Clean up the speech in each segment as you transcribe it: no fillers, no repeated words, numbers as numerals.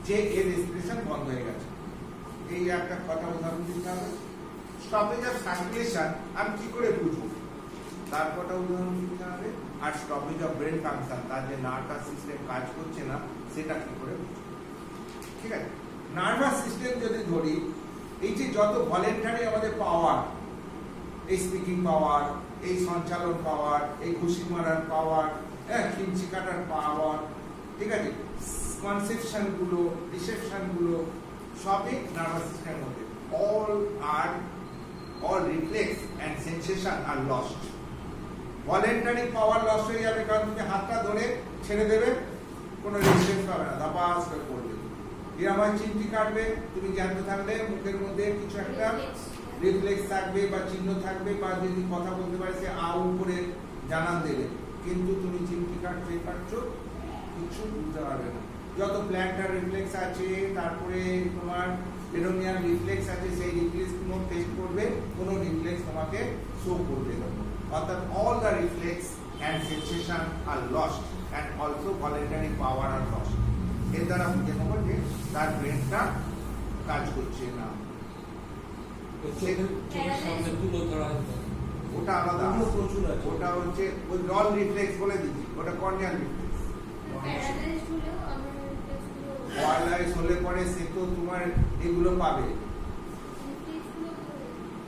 যে এর রেসপিরেশন বন্ধ হয়ে গেছে। এই একটা কথা উদাহরণ দিতে হবে। স্টপেজ অফ সার্কুলেশন আমি কি করে বুঝবো, তার কটা উদাহরণ দিতে হবে। আর স্টপেজ অফ ব্রেন ফাংশন, তার যে নার্ভাস সিস্টেম কাজ করছে না সেটা কি করে বুঝবো। ঠিক আছে, নার্ভাস সিস্টেম যদি ধরি, এই যে যত ভলেন্টারি আমাদের পাওয়ার, এই স্পিকিং পাওয়ার, এই সঞ্চালন পাওয়ার, এই ঘুষি মারার পাওয়ার, হ্যাঁ, খিমচি কাটার পাওয়ার, ঠিক আছে, কনসেপশন গুলো, রিসেপশন গুলো সবই নার্ভাস সিস্টেমের মধ্যে। all reflex and sensation are lost. Voluntary power loss হয়ে যাবে, কারণ তুমি হাতটা ধরে ছেড়ে দেবে, কোনো রেসিস্টেন্স পাবে না, ধাপাস করে পড়বে। এরকম চিমটি কাটবে, তুমি জ্ঞান থাকলে মুখের মধ্যে কিছু একটা রিফ্লেক্স থাকবে বা চিহ্ন থাকবে, বা যদি কথা বলতে পারে সে আউ করে জানান দেবে। কিন্তু তুমি চিমটি কাটছো কিছু বুঝতে পারবে না। যত প্ল্যান্টার রিফ্লেক্স আছে, তারপরে তোমার পেরোনিয়াল রিফ্লেক্স আছে, সেই রিফ্লেক্স কোনো টেস্ট করবে, কোনো রিফ্লেক্স তোমাকে শো করবে না। অর্থাৎ all the reflex and sensation are lost and also voluntary power are lost. এর দ্বারা বুঝে নেবো যে তার ব্রেনটা কাজ করছে না। ওটা আলাদা, ওটা হচ্ছে ওই ডল রিফ্লেক্স বলে দিচ্ছি, ওটা কর্নিয়াল রিফ্লেক্স। প্যারালাইজ হলে পরে সে তো তোমার এগুলো পাবে,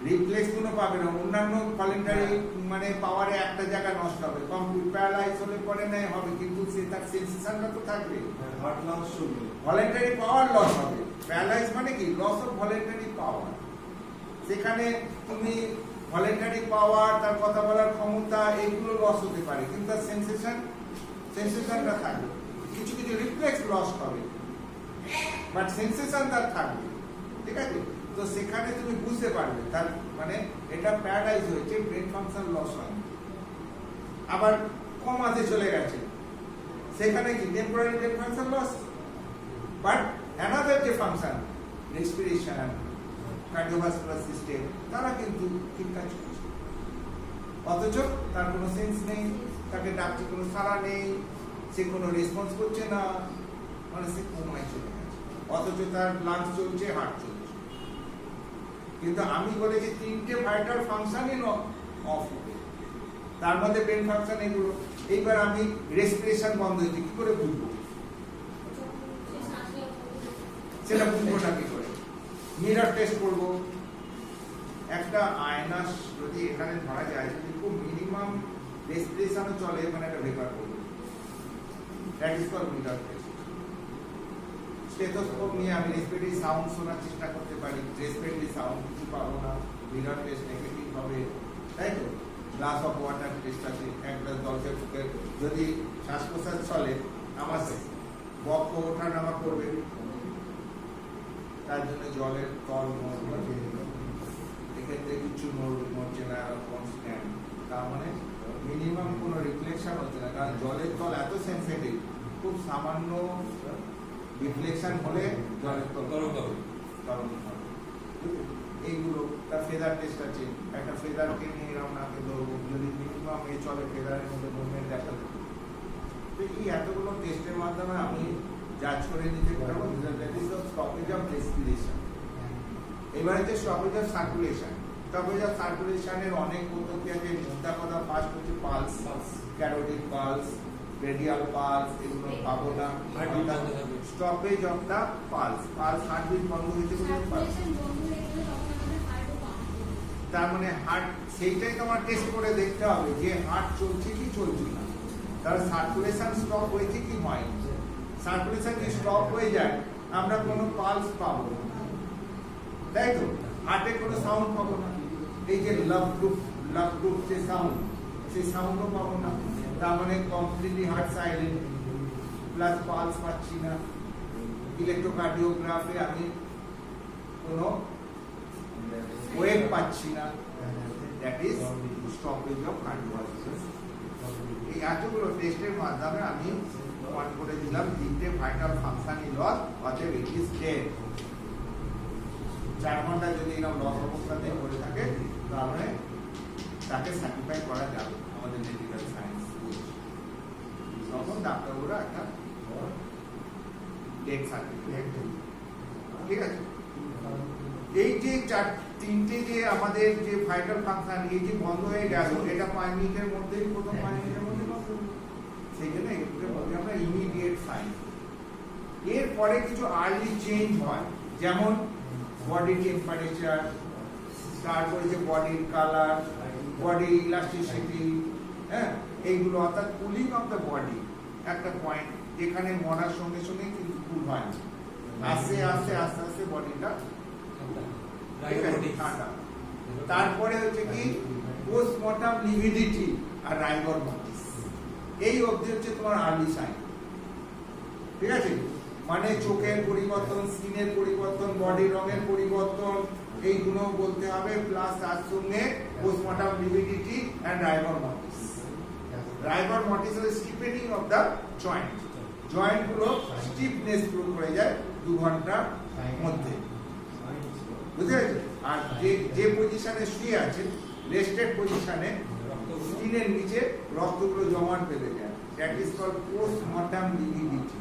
রিফ্লেক্স গুলো পাবে না, অন্যান্য ভলেন্টারি মানে পাওয়ারে একটা জায়গা নষ্ট হবে। কমপ্লিট প্যারালাইজ হলে পরে নাই হবে, কিন্তু সে তার সেন্সেশনটা তো থাকবে। হার্ট লস হবে, ভলেন্টারি পাওয়ার লস হবে। প্যারালাইজ মানে কি, লস অফ ভলেন্টারি পাওয়ার। সেখানে তুমি ভলেন্টারি পাওয়ার, তার কথা বলার ক্ষমতা, এগুলো লস হতে পারে, কিন্তু তার সেন্সেশনটা থাকবে। কিছু কিছু রিফ্লেক্স লস হবে, বাট সেন্সেশন তার থাকবে। ঠিক আছে, তো সেখানে তুমি বুঝতে পারবে তার মানে এটা প্যারালাইজ হয়েছে, ব্রেন ফাংশন লস হয়। আবার কমাতে চলে গেছে, সেখানে কি temporary brain function loss, but another যে ফাংশন রেসপিরেশন, কার্ডিওভাস্কুলার সিস্টেম, তারা কিন্তু ঠিক কাজ করছে। অথচ তার কোনো সেন্স নেই, তাকে ডাকছে কোনো সাড়া নেই, সে কোনো রেসপন্স করছে না, মানে সে কোমায় চলে গেছে। অথচ তার লাংস চলছে, হার্ট চলছে। কিন্তু আমি বলেছি তিনটে ভাইটাল ফাংশনই অফ হবে, তার মধ্যে ব্রেন ফাংশন এগুলো। এইবার আমি রেসপিরেশন বন্ধ হয়েছে, কি করে বুঝবো? সেটা বুঝবোটা কি করে? মিরর টেস্ট করবো। একটা আয়না যদি এখানে ধরা যায়, যদি খুব মিনিমাম রেসপিরেশনও চলে, মানে একটা ভেপার করবো, that is called mirror test. Stethoscope নিয়ে আমি রেসপিরেটরি সাউন্ড শোনার চেষ্টা করতে পারি, রেসপিরেটরি সাউন্ড কিছু পাবো না, মিরর টেস্ট নেগেটিভ হবে, তাই তো? গ্লাস অফ ওয়াটার টেস্ট আছে, এক গ্লাস জলের বুকে যদি শ্বাস প্রশ্বাস চলে, আমার বক্ষ ওঠা নামা করবে, তার জন্য জলের তল নড়বে, এক্ষেত্রে কিছু নড়ছে না, কনস্ট্যান্ট, তার মানে মিনিমাম কোনো রিফ্লেকশন হচ্ছে না, কারণ জলের তল এত সেন্সিটিভ, খুব সামান্য রিফ্লেকশন হলে জলের তল তরল হবে। এইগুলো তার ফেদার টেস্ট আছে, একটা ফেদারকে নিয়ে এরকম নাকে ধরবো, যদি মিনিমাম এই চলে ফেদারের মধ্যে মুভমেন্ট দেখা যাবে। তো এই এতগুলো টেস্টের মাধ্যমে আমি জাজ করে নিতে পারবো that is the stoppage of respiration. এবারে যে stoppage of circulation, stoppage of সার্কুলেশনের অনেক পদ্ধতি আছে। মোদ্দা কথা ফার্স্ট হচ্ছে pulse, carotid pulse, radial pulse, এগুলো পাবো না। Stoppage of the pulse, pulse heartbeat বন্ধ হয়েছে বলে পালস, তার মানে হার্ট, সেইটাই তোমার টেস্ট করে দেখতে হবে যে হার্ট চলছে কি চলছে না, তার সার্কুলেশন স্টপ হয়েছে কি হয়। সার্কুলেশন যদি স্টপ হয়ে যায়, আমরা কোনো পালস পাবো না, তাই তো? হার্টে কোনো সাউন্ড পাবো না, এই যে লাভ গ্রুপ যে সাউন্ড, সেই সাউন্ডও পাবো না, তার মানে completely heart silent, plus pulse পাচ্ছি না। ইলেকট্রোকার্ডিওগ্রাফে আমি কোনো ওয়েভ পাচ্ছি না, that is stoppage of cardiovascular. এই এতগুলো টেস্টের মাধ্যমে আমি প্রমাণ করে দিলাম তিনটে ভাইটাল ফাংশনই লস, অতএব ইট ইজ ডেড। 4 ঘন্টা যদি এরকম লস অবস্থাতে পড়ে থাকে, তাহলে তাকে সার্টিফাই করা যাবে আমাদের মেডিকেল সায়েন্স। তখন ডাক্তাররা একটা ডেথ সার্টিফিকেট। ঠিক আছে, এই যে তিনটে যে আমাদের যে ভাইটাল ফাংশন এই যে বন্ধ হয়ে গেল, এটা 5 মিনিটের মধ্যেই, প্রথম 5 মিনিটের মধ্যে বন্ধ হলো। সেই জন্য এগুলোকে বলি আমরা ইমিডিয়েট সাইন। এরপরে কিছু আর্লি চেঞ্জ হয়, যেমন বডি টেম্পারেচার, তারপরে যে বডির কালার, বডি ইলাস্টিসিটি, হ্যাঁ, এইগুলো অর্থাৎ কুলিং অফ দ্য বডি একটা পয়েন্ট, যেখানে মরার সঙ্গে সঙ্গে কিন্তু কুল হয় না, আস্তে আস্তে আস্তে আস্তে বডিটা ঠান্ডা। তারপরে হচ্ছে কি পোস্টমর্টম লিভিডিটি আর রাইগর মর্টিস, এই অবধি হচ্ছে তোমার আর্লি সাইন। ঠিক আছে, মানে চোখের পরিবর্তন, স্কিনের পরিবর্তন, বডি রঙের পরিবর্তন, এইগুলো বলতে হবে, প্লাস তার সঙ্গে postmortem lividity and rigor mortis. Rigor mortis হল stiffening of the joint, joint গুলো স্টিফনেস শুরু করে যায় 2 ঘন্টার মধ্যে, বুঝতে পেরেছো? আর যে পজিশনে শুয়ে আছে, রেস্টেড পজিশনে, স্কিনের নিচে রক্তগুলো জমাট বেঁধে যায়, দ্যাট ইজ কল্ড পোস্টমর্টম লিভিডিটি।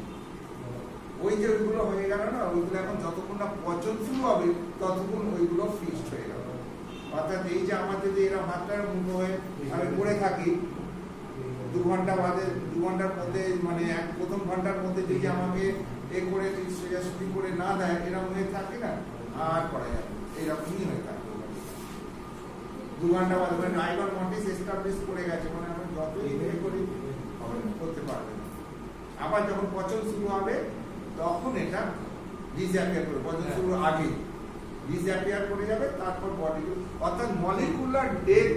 ওই যে ওইগুলো হয়ে গেল না, ওইগুলো এখন যতক্ষণ না পচন শুরু হবে ততক্ষণ ওইগুলো ফিক্সড হয়ে গেল। অর্থাৎ এই যে আমাদের যে এরকম হাতটার মুখ হয়ে আমি পড়ে থাকি 2 ঘন্টা বাদে, 2 ঘন্টার মধ্যে, মানে প্রথম ঘন্টার মধ্যে যদি আমাকে এ করে সোজাসুজি করে না দেয়, এরকম হয়ে থাকে না, আর করা যাবে, এইরকমই হয়ে থাকে 2 ঘন্টা বাদে। মানে রাইগর মর্টিস এস্টাবলিশ করে গেছে, মানে আমরা যতই ইয়ে করি করতে পারবে না। আবার যখন পচন শুরু হবে তখন এটা ডিসঅ্যাপিয়ার করে, পচন শুরুর আগে ডিসঅ্যাপিয়ার করে যাবে, তারপর বডি, অর্থাৎ মলিকুলার ডেথ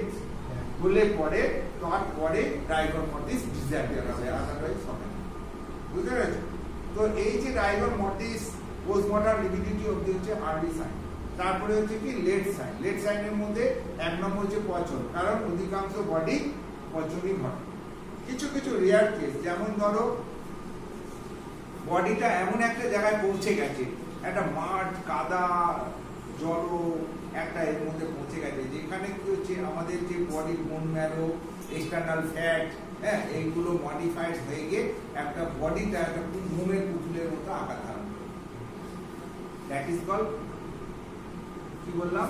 হলে পরে তারপরে রাইগর মর্টিস ডিসঅ্যাপিয়ার হবে, আদারওয়াইজ হবে না। বুঝতে পেরেছো? তো এই যে রাইগর মর্টিস পোস্টমর্টম লিভিডিটি অবধি হচ্ছে আর্লি সাইন। তারপরে হচ্ছে কি লেট সাইন। লেট সাইনের মধ্যে 1 নম্বর হচ্ছে পচন, কারণ অধিকাংশ বডি পচনই ঘটে। কিছু কিছু রেয়ার কেস, যেমন ধরো বডিটা এমন একটা জায়গায় পৌঁছে গেছে, একটা মাঠ, কাদা, জড়ো একটা এর মধ্যে পৌঁছে গেছে, যেখানে কি হচ্ছে আমাদের যে বডির বোন ম্যারো, এক্সটার্নাল ফ্যাট, হ্যাঁ, এইগুলো মডিফাইড হয়ে গিয়ে একটা বডিটা একটা মোমের পুতুলের মতো আকার ধারণ করে। দ্যাট ইজ কল্ড, কি বললাম,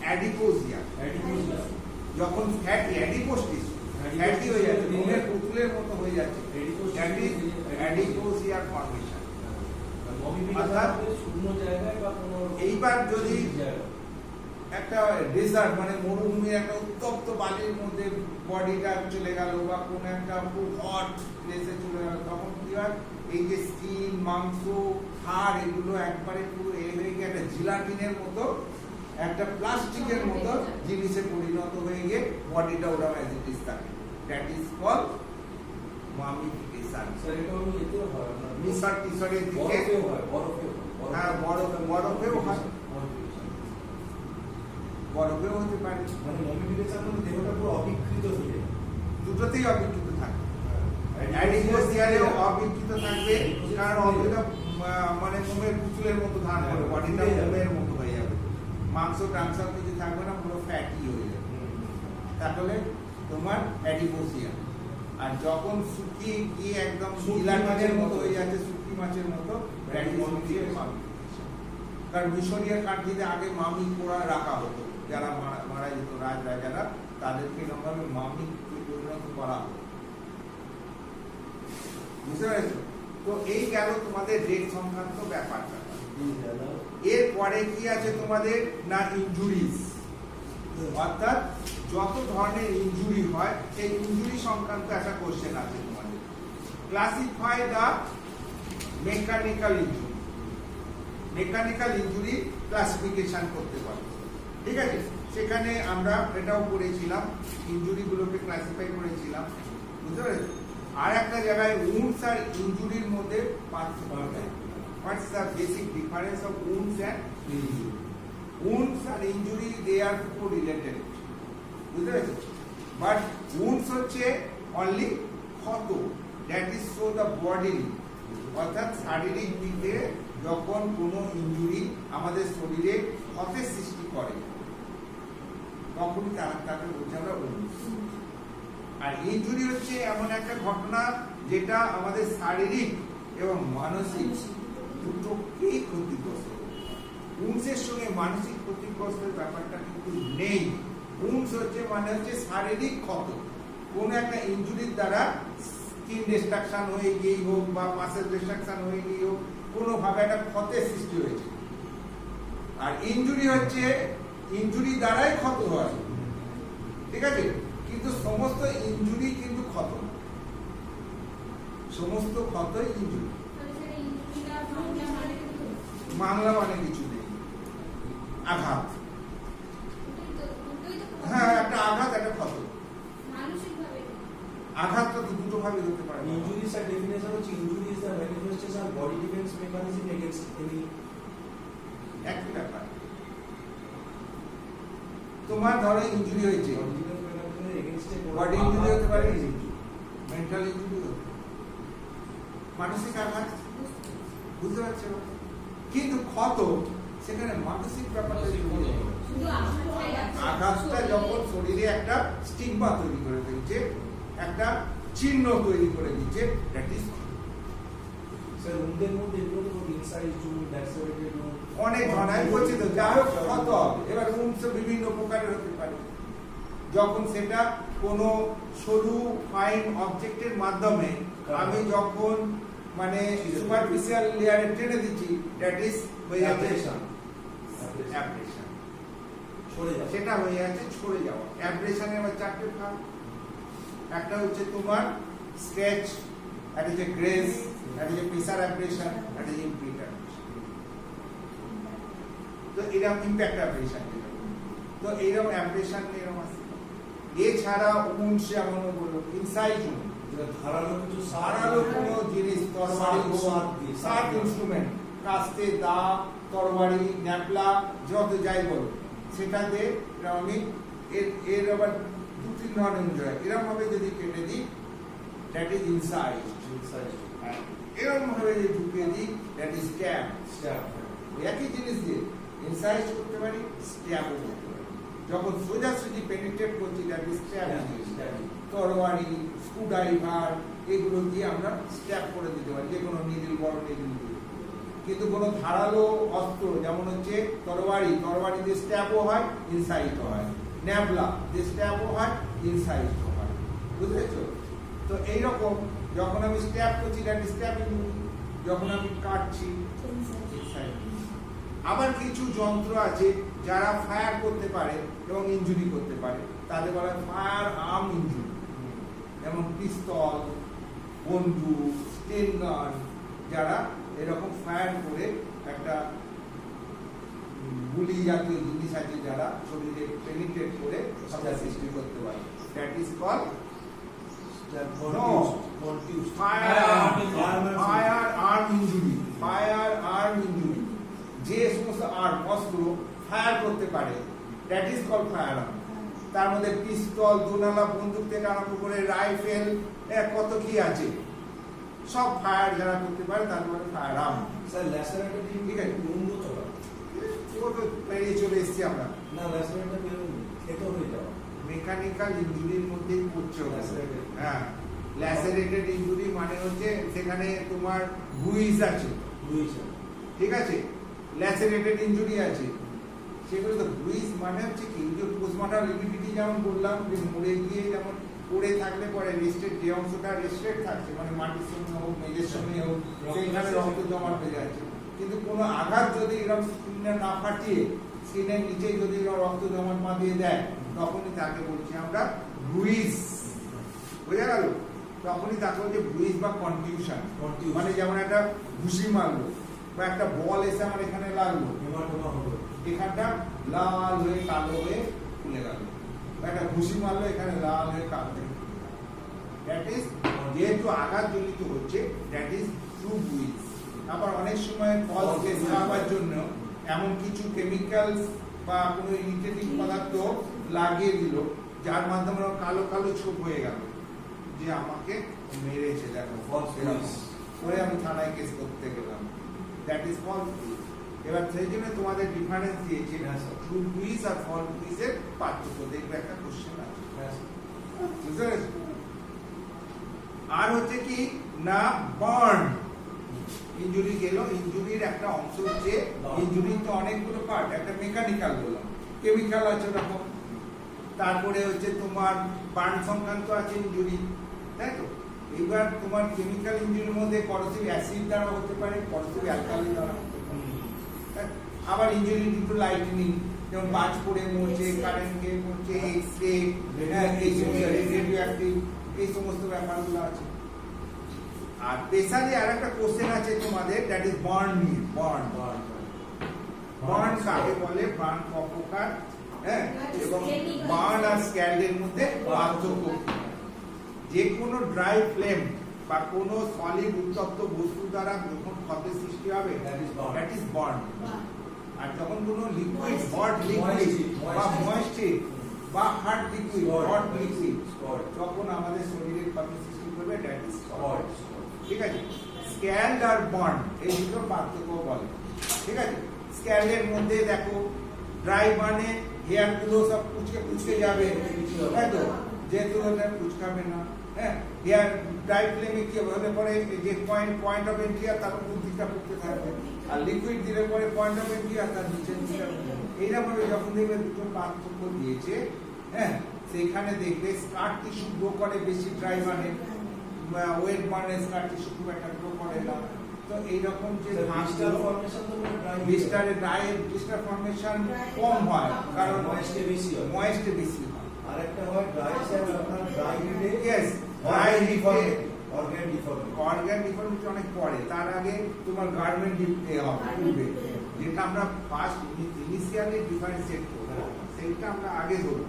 অ্যাডিপোজিয়া। যখন ফ্যাটি, অ্যাডিপোস টিস্যু ফ্যাটি হয়ে যাচ্ছে, মোমের পুতুলের মতো হয়ে যাচ্ছে, দ্যাট ইজ অ্যাডিপোজিয়ার ফর্মেশন। এইবার যদি একটা ডেজার্ট, মানে মরুভূমির একটা উত্তপ্ত বালির মধ্যে বডিটা চলে গেল, বা কোন একটা খুব হট প্লেসে চলে গেল, তখন কি হয়, এই যে স্কিন, মাংস, হাড়, এগুলো একবারে পুরো এ হয়ে গিয়ে একটা জিলাটিনের মতো, একটা প্লাস্টিকের মতো জিনিসে পরিণত হয়ে গিয়ে বডিটা ওরা অ্যাজ ইট ইজ থাকে। That is called mummification. মিশর টিশরের দিকে, হ্যাঁ, বরফেও হয়, বরফেও হতে পারে। মানে মমিফিকেশন মানে দেহটা পুরো অবিকৃত থাকে, দুটোতেই অবিকৃত থাকে। অ্যাডিপোজিয়ারেও অবিকৃত থাকবে, কারণ অবিকৃত মানে মোমের পুতুলের মতো ধারণ করে, বডিটা মোমের মতো হয়ে যাবে, মাংস টাংস কিছু থাকবে না, পুরো ফ্যাটি হয়ে যাবে, তাহলে তোমার অ্যাডিপোজিয়া। আর যখন শুকিয়ে গিয়ে একদম জিলাটিনের মতো হয়ে যাচ্ছে, শুটকি মাছের মতো, কারণ মিশরীয় কান্ট্রিতে আগে মামি পোড়া রাখা হতো, যারা মারা যেত, রাজারা, তাদেরকে এরকমভাবে মামি পরিণত করা হতো। বুঝতে পেরেছো? তো এই গেল তোমাদের ডেট সংক্রান্ত ব্যাপারটা। এরপরে কি আছে তোমাদের না, ইনজুরিজ, অর্থাৎ যত ধরনের ইনজুরি হয় সেই ইনজুরি সংক্রান্ত একটা কোশ্চেন আছে তোমাদের। Classify the mechanical injury. Mechanical injury classification করতে পারো, ঠিক আছে? সেখানে আমরা এটাও করেছিলাম, ইনজুরিগুলোকে ক্লাসিফাই করেছিলাম, বুঝতে পেরেছো? আর একটা জায়গায় উন্ডস আর ইনজুরির মধ্যে পার্থক্য। What's the basic difference of wounds and injury? Wounds and injury, they are correlated, বুঝতে পেরেছো? But wounds হচ্ছে only ক্ষত, that is so the body, অর্থাৎ শারীরিক দিকে যখন কোনো ইনজুরি আমাদের শরীরে ক্ষতের সৃষ্টি করে তখনই তাকে বলছি আমরা wounds। আর ইনজুরি হচ্ছে এমন একটা ঘটনা যেটা আমাদের শারীরিক এবং মানসিক দুটোকেই ক্ষতিগ্রস্ত করে। উন্সের সঙ্গে মানসিক ক্ষতিগ্রস্তের ব্যাপারটা কিন্তু নেই। উন্স হচ্ছে মানে হচ্ছে শারীরিক ক্ষত। কোন একটা ইনজুরির দ্বারা স্কিন ডিস্ট্রাকশন হয়ে গিয়েই হোক বা মাসেল ডিস্ট্রাকশন হয়ে গিয়ে হোক, কোনোভাবে একটা ক্ষতের সৃষ্টি হয়েছে। আর ইনজুরি হচ্ছে ইনজুরি দ্বারাই ক্ষত হয়, ঠিক আছে? কিন্তু সমস্ত ইনজুরি কিন্তু ক্ষত না, সমস্ত ক্ষতই ইনজুরি। মামলা মানে কিছু নেই, আঘাত। হ্যাঁ, একটা আঘাত, একটা ক্ষত। আঘাতটা তো দুটো ভাবে হতে পারে। ইনজুরিজ এর ডেফিনিশন হচ্ছে injury is the manifestation body defence mechanism against any. একই ব্যাপার। তোমার ধরো ইনজুরি হয়েছে, বডি ইনজুরি হতে পারে, মেন্টাল ইনজুরি হতে পারে, মানসিক আঘাত, বুঝতে পারছো? কিন্তু ক্ষত সেখানে মানসিক ব্যাপারটা আঘাতটা যখন শরীরে একটা স্টিগমা তৈরি করে দিচ্ছে, একটা চিহ্ন তৈরি করে দিচ্ছে, দ্যাট ইজ স্যার উন্দের মধ্যে এগুলো তো ইনসাইড জুম, ল্যাসেরেটেড জুম, অনেক ধরনের বলছি তো, যা হোক ক্ষত হবে। এবার উন্স বিভিন্ন প্রকারের হতে পারে। যখন সেটা কোনো সরু ফাইন অবজেক্টের মাধ্যমে আমি যখন মানে সুপারফিশিয়াল লেয়ারে টেনে দিচ্ছি, দ্যাট ইজ হয়ে যাচ্ছে অ্যাব্রেশন। সেটা হয়ে যাচ্ছে ছড়ে যাওয়া। অ্যাব্রেশনের আবার চারটে ভাগ। একটা হচ্ছে তোমার স্কেচ, একটা হচ্ছে গ্রেস, একটা হচ্ছে পিসার অ্যাব্রেশন, একটা হচ্ছে ইমপ্রিন্ট অ্যাব্রেশন। তো এরকম ইম্প্যাক্ট অ্যাব্রেশন, তো এইরকম অ্যাব্রেশন এরকম আছে। এছাড়া উন্স যেমন বললো ইনসাইড ধারালো কিছু ধারালো কোনো জিনিস, তরবারি, শার্প ইনস্ট্রুমেন্ট, কাস্তে, দা, তরবারি, ন্যাপলা, যত যাই বলো, সেটাতে আমি এর আবার দু তিন ধরনের এনজয়। এরকম ভাবে যদি কেটে দিই, দ্যাট ইজ ইনসাইড। এরকম ভাবে যদি ঢুকিয়ে দিই, দ্যাট ইজ স্ট্যাব। একই জিনিস দিয়ে ইনসাইড করতে পারি, স্ট্যাবও করতে পারি। যখন সোজাসুজি পেনিট্রেট করছি, দ্যাট ইজ স্ট্যাব। তরবারি, স্ক্রুড্রাইভার, এগুলো দিয়ে আমরা স্ট্যাব করে দিতে পারি, যে কোনো নিডল, বড় নিডল দিয়ে। কিন্তু কোনো ধারালো অস্ত্র যেমন হচ্ছে তরবারি, তরবারি দিয়ে স্ট্যাবও হয়, ইনসাইডও হয়। ন্যাবলা দিয়ে স্ট্যাবও হয়, ইনসাইডও হয়। বুঝেছ? তো এইরকম যখন আমি স্ট্যাব করছি, দ্যাট ইজ স্ট্যাবিং। যখন আমি কাটছি, ইনসাইড। আবার কিছু যন্ত্র আছে যারা ফায়ার করতে পারে এবং ইনজুরি করতে পারে, তাদের বলা হয় ফায়ার আর্ম ইনজুরি। যেমন পিস্তল, বন্দুক, স্টেন গান, যারা এরকম ফায়ার করে একটা গুলি জাতীয় জিনিস আছে, যারা শরীরে পেনিট্রেট করে সমস্যা সৃষ্টি করতে পারে, that is called firearm injury. Firearm injury, যে সমস্ত আর্ম অস্ত্র ফায়ার করতে পারে, that is called firearm. তার মধ্যে পিস্তল, দুনালা বন্দুক থেকে আরম্ভ করে রাইফেল, কত কি আছে, সব ফায়ার যারা করতে পারে তারপরে ফায়ার আর্ম। স্যার ল্যাসেরেটেড ঠিক আছে, বন্ধু চলা ও তো পেরিয়ে চলে এসেছি আমরা। না, ল্যাসেরেটেড খেতে হয়ে যাওয়া মেকানিক্যাল ইনজুরির মধ্যেই পড়ছে। হ্যাঁ, ল্যাসেরেটেড ইনজুরি মানে হচ্ছে সেখানে তোমার বুইজ আছে, ঠিক আছে, ল্যাসেরেটেড ইনজুরি আছে, সেগুলো তো বুইজ মানে হচ্ছে কি, যে পোস্টমর্টম লিবিডিটি যেমন বললাম, যে মরে গিয়ে যেমন পড়ে থাকলে পরে রেস্টেড, যে অংশটা রেস্টেড থাকছে মানে মাটির সঙ্গে হোক, মেঝের সঙ্গে হোক, সেইখানে রক্ত জমা হয়ে যাচ্ছে। কিন্তু কোনো আঘাত যদি এরকম স্কিনে না ফাটিয়ে স্কিনের নিচে যদি রক্ত জমাট পা দিয়ে দেয়, তখনই তাকে বলছি আমরা ব্রুইজ। বোঝা গেল? তখনই তাকে বলছে ব্রুইজ বা কনটিউশন। মানে যেমন একটা ঘুষি মারলো বা একটা বল এসে আমার এখানে লাগলো, এখানটা লাল হয়ে কালো হয়ে ফুলে গেল, একটা ঘুষি মারলো এখানে লাল হয়ে কালো হয়ে, দ্যাট ইজ যেহেতু আঘাত জনিত হচ্ছে, দ্যাট ইজ ট্রু ব্রুইজ। আবার অনেক সময় ফলস কেস খাওয়ার জন্য এমন কিছু কেমিক্যালস বা কোনো ইরিটেটিং পদার্থ লাগিয়ে দিল, যার মাধ্যমে কালো কালো ছোপ হয়ে গেল, যে আমাকে মেরেছে, দেখো ফলস করে আমি থানায় কেস করতে গেলাম, দ্যাট ইজ ফলস ব্রুইজ। এবার সেই জন্য তোমাদের ডিফারেন্স দিয়েছে ট্রু ব্রুইজ আর ফলস ব্রুইজের পার্থক্য, দেখবে একটা কোশ্চেন আছে। বুঝতে পেরেছো? আর হচ্ছে কি না বার্ন, ইনজুরি গেল, ইনজুরির একটা অংশ হচ্ছে, ইনজুরির তো অনেকগুলো পার্ট, একটা মেকানিক্যাল বললাম, কেমিক্যাল আছে ওরকম, তারপরে হচ্ছে তোমার বার্ন সংক্রান্ত আছে ইনজুরি, তাই তো? এবার তোমার কেমিক্যাল ইনজুরির মধ্যে করসিভ অ্যাসিড দ্বারা হতে পারে, করসিভ অ্যালকালি দ্বারা হতে পারে, হ্যাঁ? আবার ইনজুরি ডিউ টু লাইটনিং, যেমন বাজ পড়ে মরছে, কারেন্ট খেয়ে মরছে, এক্স-রে, রেডিও অ্যাক্টিভ, এই সমস্ত ব্যাপারগুলো আছে। আর স্পেশালি আর একটা কোশ্চেন আছে তোমাদের, দ্যাট ইজ বার্ন নিয়ে, বার্ন বার্ন কাকে বলে, বার্ন ক প্রকার, হ্যাঁ, এবং বার্ন আর স্ক্যাল্ডের মধ্যে পার্থক্য কি? যে কোনো ড্রাই ফ্লেম বা কোনো সলিড উত্তপ্ত বস্তু দ্বারা যখন ক্ষতের সৃষ্টি হবে, দ্যাট ইজ বার্ন। আর যখন কোনো লিকুইড, হট লিকুইড বা ময়েশ্চার বা হার্ড লিকুইড, হট লিকুইড যখন আমাদের শরীরে ক্ষতি সৃষ্টি করবে, দ্যাট ইজ স্পট। ঠিক আছে? স্ক্যাল্ড আর বার্ন এই দুটো পার্থক্য বলে। ঠিক আছে? স্ক্যাল্ডের মধ্যে দেখো ড্রাই বার্নে হেয়ার গুলো সব কুচকে যাবে, তাই তো? যেহেতু ওটা কুচকাবে না, হ্যাঁ, হেয়ার ড্রাই ফ্লেমে কি হলে পরে যে পয়েন্ট অফ এন্ট্রি আর তার উপর দিকটা পড়তে থাকবে, আর লিকুইড দিলে পরে পয়েন্ট অফ এন্ট্রি আর তার নিচের দিকটা। এইরকম যখন দেখবে দুটো পার্থক্য দিয়েছে, হ্যাঁ, সেখানে দেখবে স্কার টিস্যু গ্রো করে বেশি ড্রাই বার্নে, ওয়েট বার্নে স্কার টিস্যু খুব একটা গ্রো করে না। তো এইরকম যে ব্লিস্টার ফর্মেশন তো ব্লিস্টারের ব্লিস্টার ফর্মেশন কম হয়, কারণ ময়েশ্চার বেশি হয়, ময়েশ্চার বেশি হয়। আরেকটা হয় ড্রাই স্যার, আপনার ড্রাই হিটে ইয়েস, ড্রাই হিটে অর্গান ডিফর্মিটি, অর্গান ডিফর্মিটি অনেক পরে, তার আগে তোমার গার্মেন্ট ডিপে হবে, যেটা আমরা ফার্স্ট ইনিশিয়ালি ডিফারেন্সিয়েট করব, সেইটা আমরা আগে ধরব।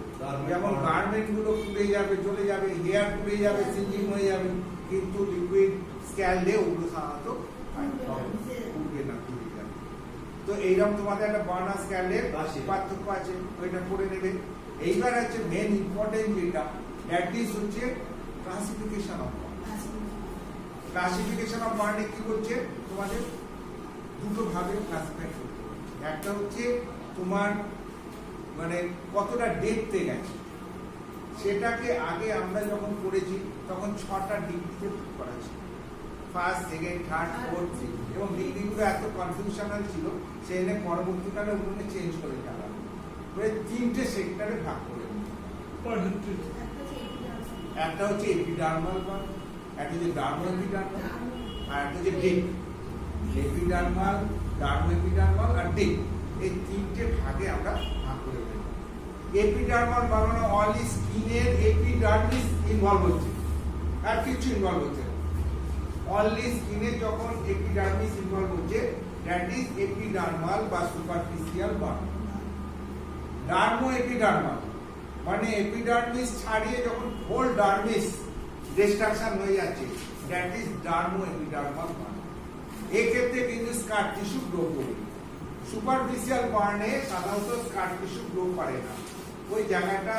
যেমন গার্মেন্ট গুলো পুড়ে যাবে, চলে যাবে, হেয়ার পুড়ে যাবে, সিঞ্জিং হয়ে যাবে, কিন্তু লিকুইড স্ক্যাল্ডে ওগুলো সাধারণত পুড়বে না, পুড়ে যাবে। তো এইরকম তোমাদের একটা বার্নার স্ক্যাল্ডের পার্থক্য আছে, ওইটা পড়ে নেবে। এইবার হচ্ছে মেন ইম্পর্টেন্ট যেটা, দ্যাট ইজ হচ্ছে classification of burn. Classification of বার্নে কি করছে, তোমাদের দুটো ভাবে ক্লাসিফাই করতে হচ্ছে। একটা হচ্ছে তোমার মানে কতটা ডেপথে গেছে, সেটাকে আগে আমরা যখন করেছি তখন 6টা ডিগ্রিতে ঠিক করা ছিল, ফার্স্ট, সেকেন্ড, থার্ড, ফোর্থ, এবং ডিগ্রিগুলো এত কনফিউশনাল ছিল, সেখানে পরবর্তীকালে ওগুলোকে চেঞ্জ করে ফেলা হলো, 3টে সেক্টরে ভাগ করে দিল। একটা হচ্ছে এপিডার্মাল বার্ন, একটা হচ্ছে ডার্মো এপিডার্মাল, আর একটা হচ্ছে ডিপ। এপিডার্মাল, ডার্মো এপিডার্মাল আর ডিপ, এই 3টে ভাগে আমরা ভাগ করে দিই। এপিডার্মাল বানানো অনলি স্কিনের এপিডার্মিস ইনভলভ হচ্ছে, আর কিছু ইনভলভ হচ্ছে না। অনলি স্কিনে যখন এপিডার্মিস ইনভলভ হচ্ছে, দ্যাট ইজ এপিডার্মাল বা সুপারফিশিয়াল বার্ন। ডার্মো এপিডার্মাল মানে এপিডার্মিস ছাড়িয়ে যখন হোল ডার্মিস ডিস্ট্রাকশন হয়ে যাচ্ছে, দ্যাট ইজ ডার্মো এপিডার্মাল বার্ন। এই ক্ষেত্রে কিন্তু স্কার টিস্যু গ্রো করবে। সুপারফিশিয়াল বার্নে সাধারণত স্কার টিস্যু গ্রো করে না, ওই জায়গাটা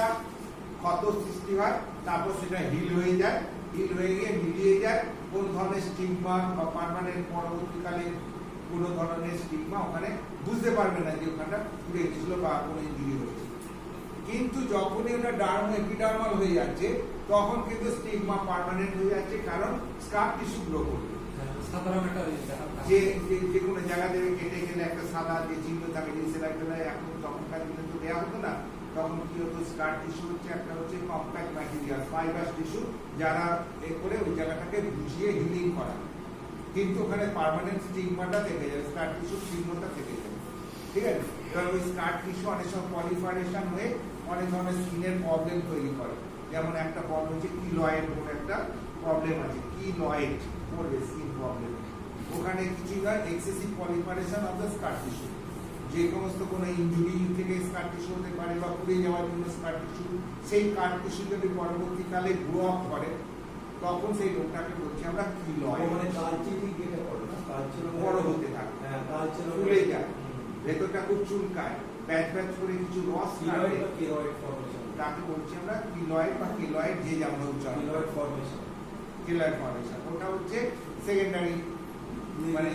ক্ষত সৃষ্টি হয়, তারপর সেটা হিল হয়ে যায়, হিল হয়ে গিয়ে মিলিয়ে যায়, কোন ধরনের স্টিগমা বা পার্মানেন্ট পরবর্তীকালে কোনো ধরনের স্টিগমা ওখানে বুঝতে পারবে না যে ওখানটা পুড়ে গেছিল বা কোনো ইনজুরি হয়েছে। কিন্তু যখনই ওটা ডার্মো এপিডার্মাল হয়ে যাচ্ছে, তখন কিন্তু স্টিগমা পার্মানেন্ট হয়ে যাচ্ছে, কারণ স্কার টিস্যু গ্রো করবে। সাধারণ একটা যে কোনো জায়গা থেকে কেটে গেলে একটা সাদা যে চিহ্ন থাকে, যে সেলাই টেলাই এখন তখনকার দিনে তো দেওয়া হতো না, তখন কি হতো, স্কার টিস্যু হচ্ছে একটা হচ্ছে কম্প্যাক্ট ম্যাটেরিয়াল, ফাইবার টিস্যু, যারা এ করে ওই জায়গাটাকে বুঝিয়ে হিলিং করা, কিন্তু ওখানে পার্মানেন্ট স্টিগমাটা থেকে যাবে, স্কার টিস্যু চিহ্নটা থেকে যাবে। ঠিক আছে? এবার ওই স্কার টিস্যু অনেক সময় পলিফারেশন হয়ে অনেক ধরনের স্কিনের প্রবলেম তৈরি করে। যেমন একটা প্রবলেম হচ্ছে কিলয়েড বলে একটা প্রবলেম আছে, কিলয়েড করবে স্কিন প্রবলেম, ওখানে কিছুই নয়, excessive proliferation of the scar tissue. যে সমস্ত কোনো ইনজুরি থেকে স্কার টিস্যু হতে পারে বা পুড়ে যাওয়ার জন্য স্কার টিস্যু, সেই স্কার টিস্যু যদি পরবর্তীকালে গ্রো আপ করে, তখন সেই রোগটাকে বলছি আমরা কিলয়েড। মানে কালচিনি যেটা করে না, কালচিনি বড় হতে থাকে, হ্যাঁ কালচিনি ফুলে যায়, ভেতরটা খুব চুলকায়, ব্যাচ ব্যাচ করে কিছু রস কিলয়েড বা কেরয়েড ফর্মেশন, তাকে বলছি আমরা কিলয়েড বা কিলয়েড, যে যেমন উচ্চারণ, কিলয়েড ফর্মেশন, কিলয়েড ফর্মেশন। ওটা হচ্ছে সেকেন্ডারি, মানে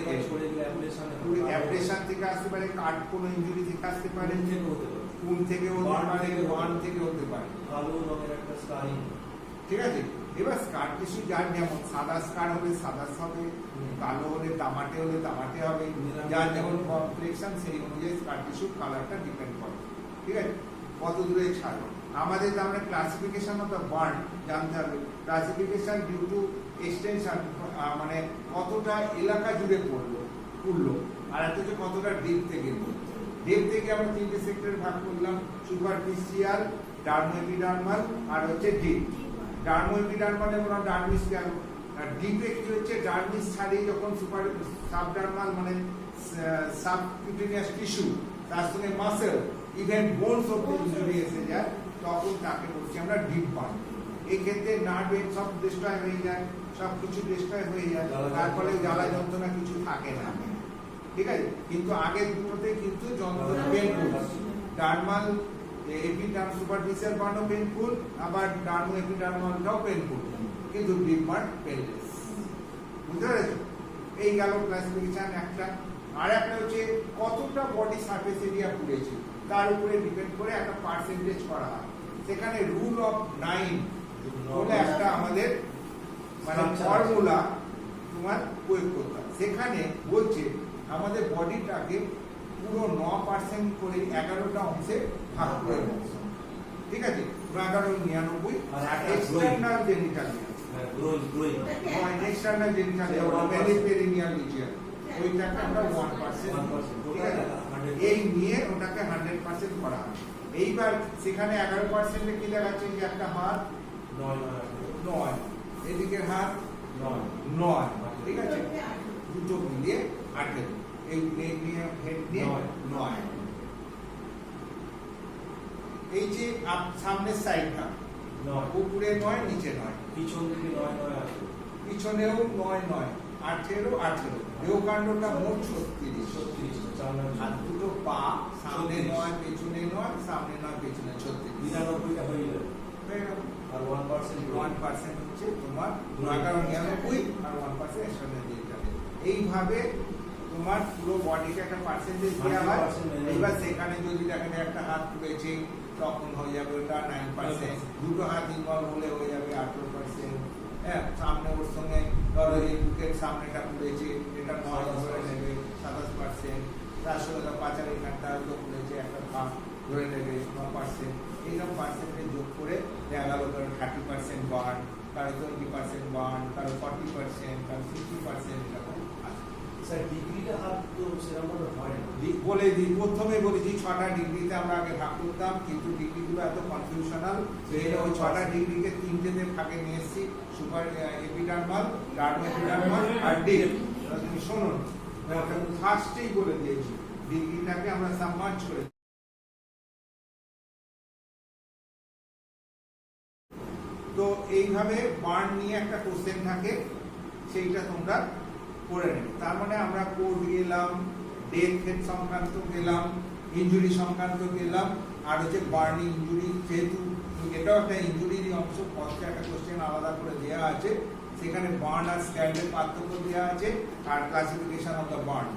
অ্যাব্রেশন থেকে আসতে পারে, কাট কোনো ইনজুরি থেকে আসতে পারে, থেকে হতে পারে, কোন থেকে হতে পারে, বার্ন থেকে হতে পারে। কালো রঙের একটা স্কারিং ঠিক আছে। এবার স্কার টিস্যু যার যেমন সাদা স্কার হলে সাদা হবে, কালো হলে তামাটে হলে তামাটে হবে, যার যেমন কমপ্লেক্সন সেই অনুযায়ী স্কার টিস্যুর কালারটা ডিপেন্ড করে, ঠিক আছে, কত দূরে ছাড়ো। আমাদের আমরা ক্লাসিফিকেশন অফ দ্য বার্ন জানতে হবে, ক্লাসিফিকেশন ডিউ টু এক্সটেনশন, মানে কতটা এলাকা জুড়ে পড়লো, আর একটা হচ্ছে কতটা ডিপ থেকে ডিপ থেকে আমরা তিনটে সেক্টরে ভাগ করলাম, সুপারফিশিয়াল, ডার্মোএপিডার্মাল আর হচ্ছে ডিপ। ডার্মোএপিডার্মাল এবং ডার্মিস গেল, আর ডিপে কি হচ্ছে ডার্মিস ছাড়িয়ে যখন সাবডার্মাল মানে সাবকিউটেনিয়াস টিস্যু, তার সঙ্গে মাসেল, ইভেন বোনস অব্দি ইনজুরি এসে যায়, তখন তাকে বলছি আমরা ডিপ বার্ন। এই ক্ষেত্রে নার্ভ সব ডিস্ট্রয় হয়ে যায়, সব কিছু ডিস্ট্রয় হয়ে যায়, তারপরে জ্বালা যন্ত্রণা কিছু থাকে না, ঠিক আছে। কিন্তু আগের দুটোতে কিন্তু যন্ত্রণা পেনফুল, ডার্মাল এপিডার্ম সুপারফিশিয়াল বার্নও পেনফুল, আবার ডার্মো এপিডার্মালটাও পেনফুল, কিন্তু ডিপ বার্ন পেনলেস। বুঝতে পেরেছো? এই গেল ক্লাসিফিকেশন একটা। আর একটা হচ্ছে কতটা বডি সারফেস এরিয়া পুড়েছে তার উপরে ডিপেন্ড করে একটা পার্সেন্টেজ করা হয়। সেখানে রুল অফ 9 বলে একটা আমাদের মানে ফর্মুলা তোমার প্রয়োগ করতে হয়। সেখানে বলছে আমাদের বডিটাকে পুরো 9% করে 11টা অংশে ভাগ করে দেবো, ঠিক আছে, 11 99 আর external genital external genital perineal region ওইটাকে আমরা 1%, ঠিক আছে, এই নিয়ে ওটাকে 100% করা হয়। এইবার সেখানে 11% কি দেখাচ্ছে যে একটা হাত 9, এদিকের হাত 9, ঠিক আছে, দুটো মিলিয়ে 18, এই ব্রেন নিয়ে হেড নিয়ে 9। এই যে সামনের সাইডটা 9, উপরে 9 নিচে 9, পিছন দিকে 9 আছে, পিছনেও 9 18 18, দেহকাণ্ডটা মোট 36, আর দুটো পা সামনে 9 পেছনে 9, সামনে 9 পেছনে 36, 99টা হয়ে যাবে। আর 1% হচ্ছে তোমার 99 আর 1% এক্সটার্নাল জেনিটাল। এইভাবে তোমার পুরো বডিকে একটা পার্সেন্টেজ দেওয়া হয়। এবার সেখানে যদি দেখেন একটা হাত পুড়েছে তখন হয়ে যাবে ওটা 9%, দুটো হাত ইনভলভ হলে হয়ে যাবে 18%, হ্যাঁ, সামনে ওর সঙ্গে ধরো এই বুকের সামনেটা পুড়েছে এটা 9 ধরে নেবে 27%, তার সঙ্গে পাচার এখানটা হয়তো পুড়েছে একটা পা ধরে নেবে 9%, এইরকম পার্সেন্টেজ যোগ করে দেখা গেল ধরো 30% বার্ন, কারো 20% বার্ন, কারো 40%, কারো 60% এরকম। স্যার ডিগ্রিটা হাত তো সেরকম হয় না, বলে দিই, প্রথমে বলেছি 6টা ডিগ্রিতে আমরা আগে ভাগ করতাম, কিন্তু ডিগ্রিগুলো এত কনফিউশনাল, ওই 6টা ডিগ্রিকে 3টেতে ভাগে নিয়ে এসেছি, সুপার এপিডার্মাল, ডার্মো এপিডার্মাল আর ডিপ। তুমি শোনো, ফার্স্টেই বলে দিয়েছি ডিগ্রিটাকে আমরা সাবমার্জ করে। তো এইভাবে বার্ন নিয়ে একটা কোশ্চেন থাকে, সেইটা তোমরা করে নেবে। তার মানে আমরা কোড গেলাম, ডেথ সংক্রান্ত গেলাম, ইনজুরি সংক্রান্ত গেলাম, আর হচ্ছে বার্নিং ইনজুরি, যেহেতু এটাও একটা ইনজুরির অংশ, ফার্স্টে একটা কোশ্চেন আলাদা করে দেওয়া আছে, সেখানে বার্ন আর স্ক্যান্ডের পার্থক্য দেওয়া আছে, আর ক্লাসিফিকেশন অফ দ্য বার্ন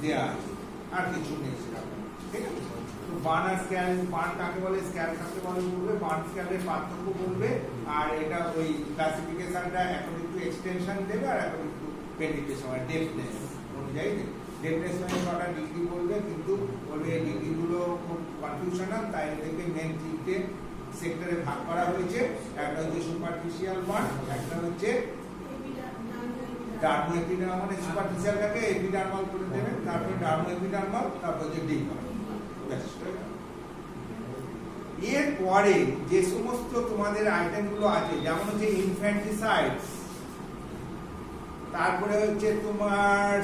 দেওয়া আছে, আর কিছু নেই সেরকম, ঠিক আছে। তো বার্ন আর স্ক্যান, বার্ন কাকে বলে, স্ক্যান কাকে বলে বলবে, বার্ন স্ক্যানের পার্থক্য বলবে, আর এটা ওই ক্লাসিফিকেশনটা এখন একটু এক্সটেনশন দেবে, আর এখন একটু পেনিট্রেশন আর ডেপথনেস অনুযায়ী দেবে। ডেপথনেস মানে 6টা ডিগ্রি বলবে, কিন্তু বলবে এই ডিগ্রিগুলো খুব কনফিউশনাল, তাই এদেরকে মেন 3টে সেক্টরে ভাগ করা হয়েছে। একটা হচ্ছে সুপারফিশিয়াল বার্ন, একটা হচ্ছে ডার্মো এপিডার্মাল, মানে সুপারফিশিয়ালটাকে এপিডার্মাল করে দেবেন, তারপরে ডার্মো এপিডার্মাল, তারপর হচ্ছে ডিপ বার্ন। এর পরে যে সমস্ত তোমাদের আইটেমগুলো আছে, যেমন হচ্ছে ইনফ্যান্টিসাইডস, তারপরে হচ্ছে তোমার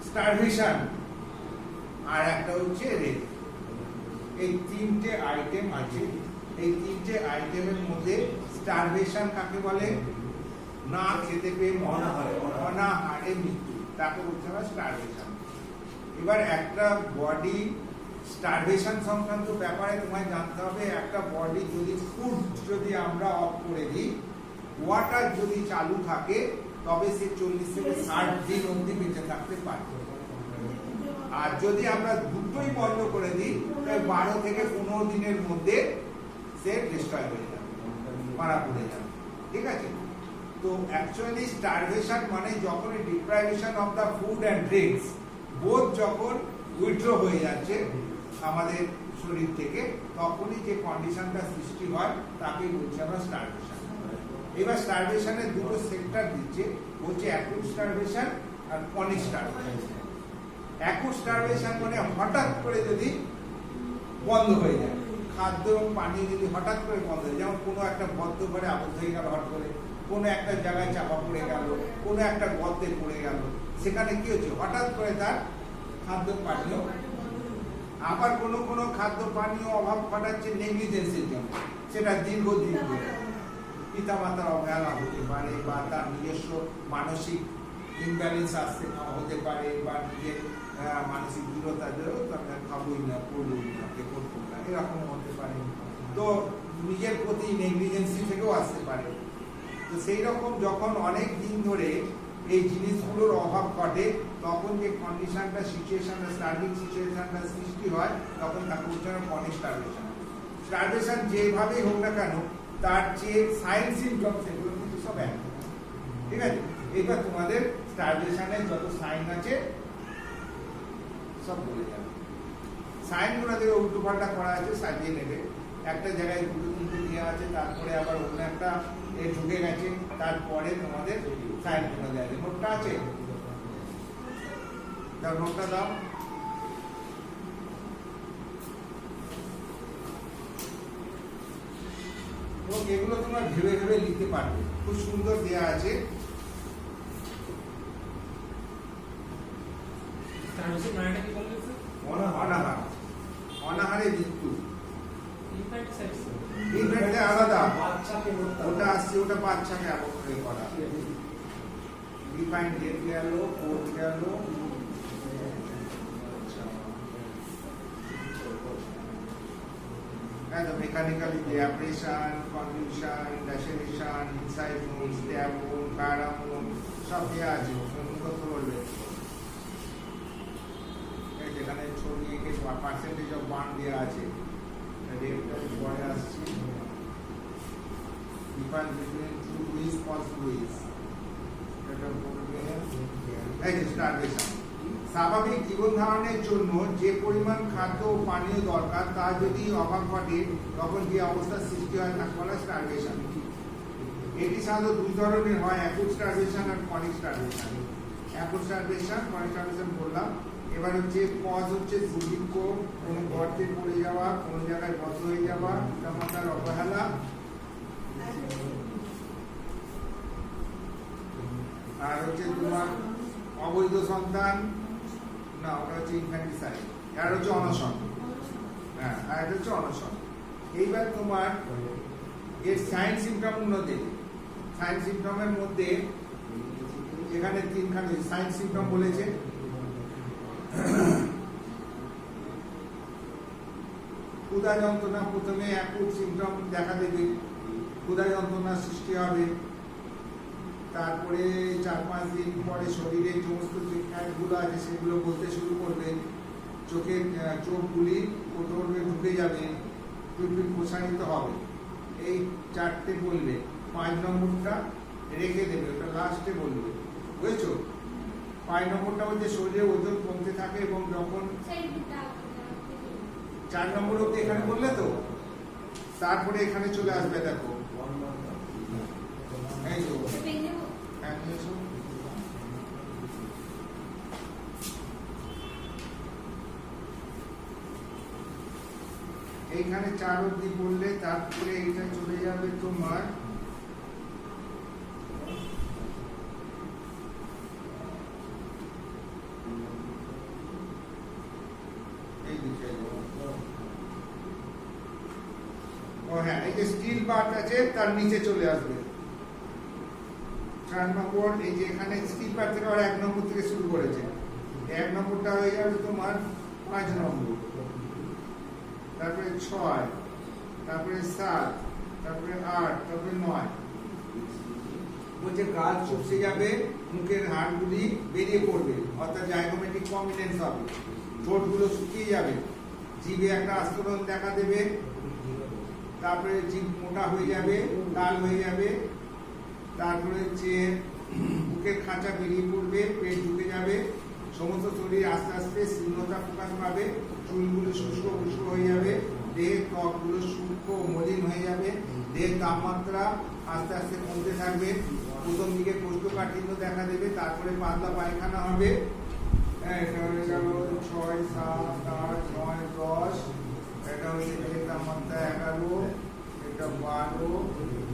স্টারভেশন, আর একটা হচ্ছে রেপ, এই 3টে আইটেম আছে। এই 3টে আইটেমের মধ্যে স্টারভেশন কাকে বলে, না খেতে পেয়ে অনাহারে মৃত্যু, তাকে বলতে হবে স্টারভেশন। এবার একটা বডি স্টারভেশন সংক্রান্ত ব্যাপারে তোমায় জানতে হবে, একটা বডি যদি ফুড যদি আমরা অফ করে দিই, ওয়াটার যদি চালু থাকে, তবে সে 40 থেকে 60 দিন অবধি বেঁচে থাকতে পারে। আর যদি আমরা দুটোই বন্ধ করে দিই, তাহলে 12 থেকে 15 দিনের মধ্যে সে ডিস্ট্রয় হয়ে যাবে, মারা পড়ে যাবে, ঠিক আছে? তো অ্যাকচুয়ালি স্টারভেশন মানে যখন deprivation of the food and drinks বোধ যখন উইথড্র হয়ে যাচ্ছে আমাদের শরীর থেকে, তখনই যে কন্ডিশনটা সৃষ্টি হয় তাকে বলছি আমরা স্টারভেশন। এবার স্টারভেশনের দুটো সেক্টর দিচ্ছে, বলছে অ্যাকুট স্টারভেশন আর ক্রনিক স্টারভেশন। অ্যাকুট স্টারভেশন মানে হঠাৎ করে যদি বন্ধ হয়ে যায়, খাদ্য এবং পানি যদি হঠাৎ করে বন্ধ হয়ে যায়, যেমন কোনো একটা বদ্ধ ঘরে আবদ্ধ হয়ে গেল হঠাৎ করে, কোনো একটা জায়গায় চাপা পড়ে গেল, কোনো একটা গর্তে পড়ে গেল, সেখানে কি হচ্ছে হঠাৎ করে তার খাদ্য পানীয়, আবার কোনো কোনো খাদ্য পানীয় অভাব ঘটাচ্ছে নেগলিজেন্সের জন্য, সেটা দীর্ঘদিন ধরে পিতামাতার অবহেলা হতে পারে, বা তার নিজস্ব মানসিক ইমব্যালেন্স আসতে হতে পারে, বা নিজের মানসিক দৃঢ়তা খাবই না, পড়বই না, করবো না, এরকম হতে পারে। তো নিজের প্রতি নেগলিজেন্সি থেকেও আসতে পারে। তো সেই রকম যখন অনেক দিন ধরে এই জিনিসগুলোর অভাব ঘটে, তখন যে কন্ডিশনটা সিচুয়েশনটা স্টার্টিং সিচুয়েশনটা সৃষ্টি হয়, তখন তাকে বলছে ক্রনিক স্টারভেশন। স্টারভেশন যেভাবেই হোক না কেন, তার যে সাইন সিমটম সেগুলো কিন্তু সব এক, ঠিক আছে? এবার তোমাদের স্টারভেশনের যত সাইন আছে সব বলে যাবে। সাইনগুলো থেকে উল্টো পাল্টা করা আছে, সাজিয়ে নেবে। একটা জায়গায় দুটো তিনটে দেওয়া আছে, তারপরে আবার অন্য একটা ঢুকে গেছে, তারপরে তোমাদের সাইনগুলো দেওয়া আছে। নোটটা আছে, তার নোটটা দাও। এবং এগুলো তোমরা ভেবে ভেবে লিখতে পারবে, খুব সুন্দর দেওয়া আছে। অনাহার, অনাহারে মৃত্যু, ইনফ্যাক্ট আলাদা, ওটা আসছে, ওটা বাচ্চাকে আবদ্ধ করা। ডিফাইন ডেট গেল, কোড গেল, mechanically abrasion, contusion, laceration, incised wound, stab wound, প্যারা মুভ সব দেওয়া আছে, মুখস্থ করবে। যেখানে ছবি এঁকে পার্সেন্টেজ অফ বার্ন দেওয়া আছে, রেটটা পরে আসছে। Difference between true wise, false wise, এটা বলবে। এই যে স্টারভেশন, স্বাভাবিক জীবন ধারণের জন্য যে পরিমাণ খাদ্য ও পানীয় দরকার তা যদি অভাব ঘটে, তখন যে অবস্থার সৃষ্টি হয় তাকে বলা স্টারভেশন। এটি সাধারণত দুই ধরনের হয়, অ্যাকুট স্টারভেশন আর chronic starvation. Acute starvation, chronic starvation বললাম। এবার হচ্ছে কজ হচ্ছে দুর্ভিক্ষ, কোনো গর্তে পড়ে যাওয়া, কোনো জায়গায় বদ্ধ হয়ে যাওয়া, পিতামাতার অবহেলা, আর হচ্ছে তোমার অবৈধ সন্তান, না ওটা হচ্ছে ইনফ্যান্টিসাইড, আর হচ্ছে অনশন। হ্যাঁ, আর এটা হচ্ছে অনশন। এইবার তোমার এর সাইন সিমটম গুলো দেবে। সাইন সিমটমের মধ্যে এখানে তিনখানে সাইন সিমটম বলেছে। ক্ষুধা যন্ত্রণা প্রথমে অ্যাকুট সিমটম দেখা দেবে, ক্ষুধা যন্ত্রণা সৃষ্টি হবে। তারপরে 4-5 দিন পরে শরীরে সমস্ত যে ফ্যাটগুলো আছে সেগুলো বলতে শুরু করবে, চোখের চোখগুলি কোটরে ঢুকে যাবে, পিঠ প্রসারিত হবে। এই 4টে বলবে, 5 নম্বরটা রেখে দেবে, ওটা লাস্টে বলবে, বুঝেছো? 5 নম্বরটা হচ্ছে শরীরের ওজন কমতে থাকে, এবং যখন 4 নম্বর অব্দি এখানে বললে তো, তারপরে এখানে চলে আসবে, দেখো এই তো এইখানে 4 অব্দি বললে, তারপরে এইটা চলে যাবে তোমার এই দিকে। ও হ্যাঁ, এই যে স্টিল পার্ট আছে তার নিচে চলে আসবে 4 নম্বর। এই যে এখানে স্টিল পার্ট থেকে আর 1 নম্বর থেকে শুরু করেছে, 1 নম্বরটা হয়ে যাবে তোমার 5 নম্বর, তারপরে 6, তারপরে 7, তারপরে 8, তারপরে 9। বলছে গাল চুপসে যাবে, মুখের হাড়গুলি বেরিয়ে পড়বে, অর্থাৎ জাইগোমেট্রিক প্রমিনেন্স হবে, ঠোঁটগুলো শুকিয়ে যাবে, জিভে একটা আস্তরণ দেখা দেবে, তারপরে জিভ মোটা হয়ে যাবে, লাল হয়ে যাবে, তারপরে হচ্ছে বুকের খাঁচা বেরিয়ে পড়বে, পেট ঢুকে যাবে, সমস্ত শরীর আস্তে আস্তে শূন্যতা প্রকাশ পাবে, চুলগুলো শুষ্ক উষ্ক হয়ে যাবে, দেহের ত্বকগুলো সূক্ষ্ম ও মলিন হয়ে যাবে, দেহের তাপমাত্রা আস্তে আস্তে কমতে থাকবে, প্রথম দিকে কোষ্ঠকাঠিন্য দেখা দেবে, তারপরে পাতলা পায়খানা হবে। হ্যাঁ, এটা হয়ে গেল 6, 7, 8, 9, 10, এটা হচ্ছে দেহের তাপমাত্রা 11, এটা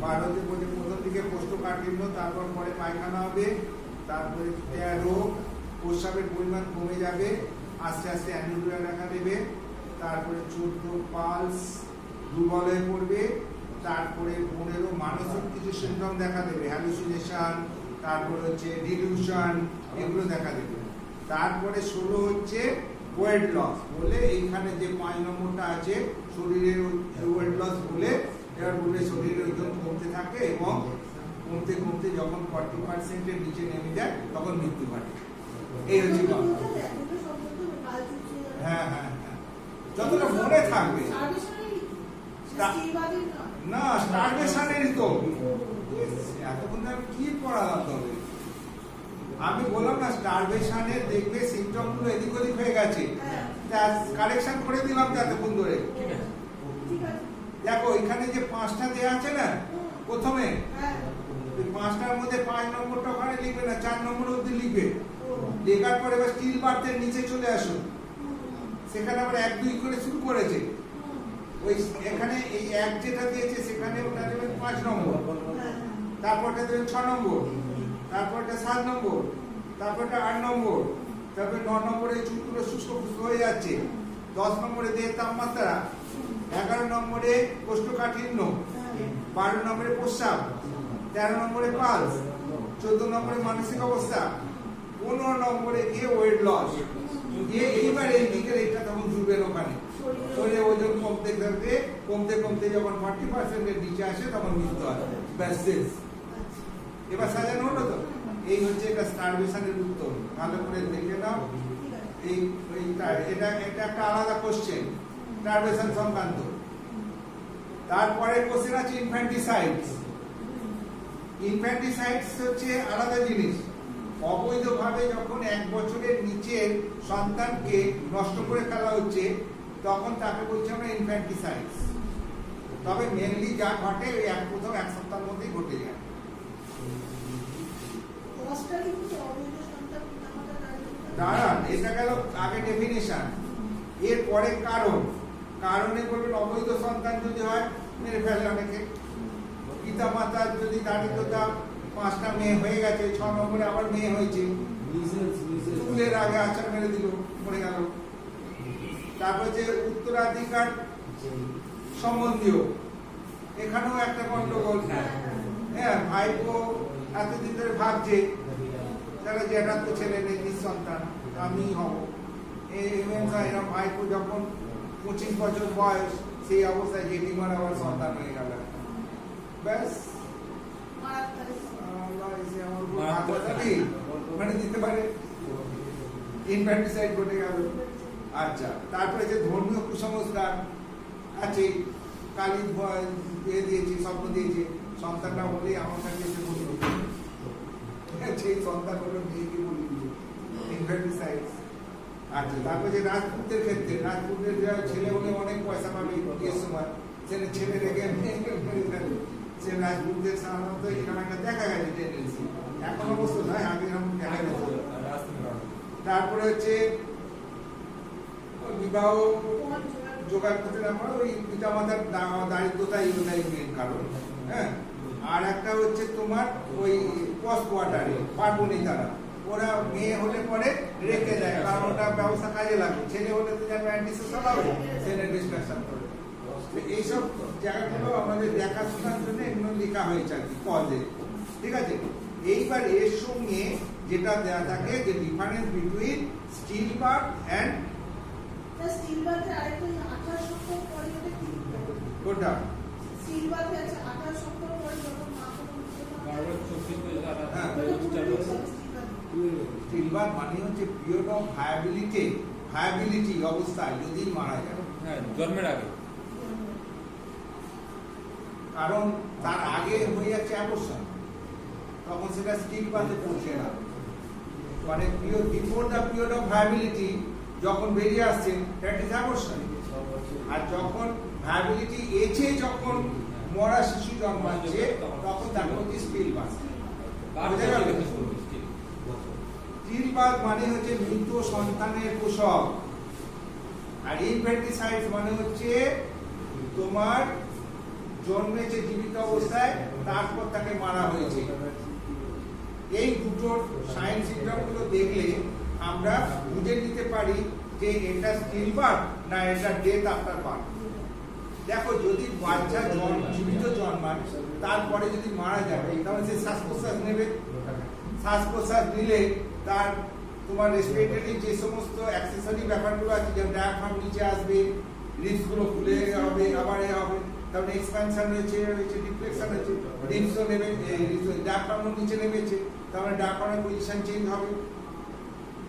12তে বলছে প্রথম দিকে কোষ্ঠকাঠিন্য, তারপর পরে পায়খানা হবে, তারপরে 13 প্রস্রাবের পরিমাণ কমে যাবে, আস্তে আস্তে অ্যানিউরিয়া দেখা দেবে, তারপরে 14 পালস দুর্বল হয়ে পড়বে, তারপরে 15 মানসিক কিছু সিমটম দেখা দেবে, হ্যালুসিনেশন, তারপরে হচ্ছে ডিলিউশন, এগুলো দেখা দেবে। তারপরে 16 হচ্ছে ওয়েট লস বলে, এইখানে যে 5 নম্বরটা আছে শরীরের ওয়েট লস বলে, এবার বলে শরীরের ওজন কমতে থাকে এবং কমতে কমতে যখন 40%-এর নিচে নেমে যায় তখন মৃত্যু ঘটে। এই হচ্ছে কথা। হ্যাঁ হ্যাঁ হ্যাঁ, যতটা মনে থাকবে না, স্টারভেশনেরই তো এতক্ষণ আমি কি পড়ালাম তবে। আমি বললাম না, স্টারভেশনের দেখবে সিমটম গুলো এদিক ওদিক হয়ে গেছে, কারেকশন করে দিলাম এতক্ষণ ধরে। দেখো এখানে যে 5টা দেয়া আছে না প্রথমে, 5টার মধ্যে 5 নম্বরটা ওখানে লিখবে না, 4 নম্বর অবধি লিখবে। লেখার পরে এবার স্টিল বার্থের নিচে চলে আসো, সেখানে আবার 1, 2 করে শুরু করেছে। ওই এখানে এই 1 যেটা দিয়েছে সেখানে ওটা দেবেন 5 নম্বর, তারপরটা দেবেন 6 নম্বর, তারপরটা 7 নম্বর, তারপরটা 8 নম্বর, তারপরে 9 নম্বরে চুলগুলো শুষ্ক হয়ে যাচ্ছে, 10 নম্বরে দেহের তাপমাত্রা, 11 নম্বরে কোষ্ঠকাঠিন্য, 12 নম্বরে প্রস্রাব, 13 নম্বরে পালস, 14 নম্বরে মানসিক অবস্থা, 15 নম্বরে গিয়ে ওয়েট লস। এইবার এই দিকের এটা তখন জুড়বেন ওখানে, শরীরে ওজন কমতে থাকবে, কমতে কমতে যখন 40%-এর নিচে আসে তখন মৃত্যু হয়। ব্যাস শেষ। এবার সাজানো হলো তো? এই হচ্ছে এটা স্টারভেশনের উত্তর, ভালো করে দেখে নাও। এটা একটা আলাদা কোশ্চেন স্টারভেশন সংক্রান্ত। তারপরে কোশ্চেন আছে ইনফ্যান্টিসাইডস। ইনফ্যান্টিসাইডস হচ্ছে আলাদা জিনিস। অবৈধভাবে যখন 1 বছরের নিচের সন্তানকে নষ্ট করে ফেলা হচ্ছে তখন তাকে বলছি আমরা ইনফ্যান্টিসাইডস। তবে মেনলি যা ঘটে ওই প্রথম 1 সপ্তাহের মধ্যেই ঘটে যায়। দাঁড়ান, এটা গেল আগে ডেফিনেশন। এর পরে কারণে বলবেন অবৈধ সন্তান যদি হয় মেরে ফেলে অনেকে। পিতা মাতার যদি দারিদ্রতা, 5টা মেয়ে হয়ে গেছে, 6 নম্বরে আবার মেয়ে হয়েছে, চুলের আগে আচার মেরে দিল, মরে গেল। তারপর যে উত্তরাধিকার সম্বন্ধীয়, এখানেও একটা গন্ডগোল। হ্যাঁ, ভাইপো এতদিন ধরে ভাবছে যারা যেটা তো ছেলে নেই, নিঃসন্তান, আমি হব। এরকম ভাইপো যখন 25 বছর বয়স, সেই অবস্থায় জেঠিমার আবার সন্তান হয়ে গেল। ব্যাস, মানে দিতে পারে, ইনফ্যান্টিসাইড ঘটে গেল। আচ্ছা, তারপরে যে ধর্মীয় কুসংস্কার আছে, কালী দিয়েছে, স্বপ্ন দিয়েছে, সন্তানটা হলেই আমার কাছে এসে বলি সেই সন্তান হলো মেয়েকে বলি দিল, ইনফ্যান্টিসাইড। আচ্ছা, তারপরে যে রাজপুতদের ক্ষেত্রে, রাজপুতদের ছেলে হলে অনেক পয়সা পাবে বিয়ের সময়, ছেলে রেখে মেয়েকে মেরে ফেলে। সে রাজপুতদের সাধারণত এখানে একটা দেখা গেছে টেন্ডেন্সি, এখন অবশ্য নয়, আগে এরকম দেখা গেছে। তারপরে হচ্ছে বিবাহ জোগাড় করতে না পারে, ওই পিতা মাতার দারিদ্রতাই মেন কারণ। হ্যাঁ, আর একটা হচ্ছে তোমার ওই পোস্ট কোয়ার্টারে পার্বণী তারা, ওরা মেয়ে হলে পরে রেখে দেয়, কারণ ওটা ব্যবস্থা কাজে লাগে। ছেলে হলে তো যাবে অ্যান্টিসোশাল হবে, ছেলে ডিস্ট্রাকশন করে। এইসব জায়গাগুলো আমাদের দেখাশোনার জন্য এগুলো লেখা হয়েছে আর কি, কজে। ঠিক আছে, এইবার এর সঙ্গে যেটা দেওয়া থাকে যে difference between still birth and still বার্থে আরেকটা 28 সপ্তাহ পরে ওটা কি কোনটা স্টিল বার্থে আছে 28 সপ্তাহ পরে যখন মা বারবার 24 হয়ে যাবে। হ্যাঁ, স্টিল বার্থ মানে হচ্ছে পিরিয়ড অফ ভায়াবিলিটি অবস্থায় যদি মারা যায়। হ্যাঁ, জন্মের আগে। কারণ তার আগে হয়ে যাচ্ছে অ্যাবর্শন। তখন সেটা স্টিল বাথে পড়ছে না। মানে before the period of viability যখন বেরিয়ে আসছে দ্যাট ইজ অ্যাবর্শন। আর যখন ভায়াবিলিটি এজে যখন মরা শিশু জন্মাচ্ছে তখন তাকে হচ্ছে স্টিল বাথ। বোঝা গেল? স্টিল বাথ মানে হচ্ছে মৃত সন্তানের প্রসব, আর ইনফ্যান্টিসাইড মানে হচ্ছে তোমার জন্মেছে জীবিত অবস্থায় তারপর তাকে মারা হয়েছে। এই দুটো সাইন সিম্পটম গুলো দেখলে আমরা বুঝে নিতে পারি যে এটা স্টিল বার্থ না এটা ডেথ আফটার বার্থ। দেখো যদি বাচ্চা জীবিত জন্মায় তারপরে যদি মারা যাবে তাহলে সে শ্বাস প্রশ্বাস নেবে, শ্বাস প্রশ্বাস নিলে তার তোমার রেসপিরেটরি যে সমস্ত অ্যাক্সেসরি ব্যাপারগুলো আছে যেমন ডায়াফ্রাম নিচে আসবে, লিপস গুলো খুলে হবে, আবার এ হবে, তারপরে এক্সপ্যানশন রয়েছে, ডিফ্লেকশন রয়েছে, লিপসও নেবে, ডায়াফ্রামও নিচে নেমেছে, তারপরে ডায়াফ্রামের পজিশন চেঞ্জ হবে।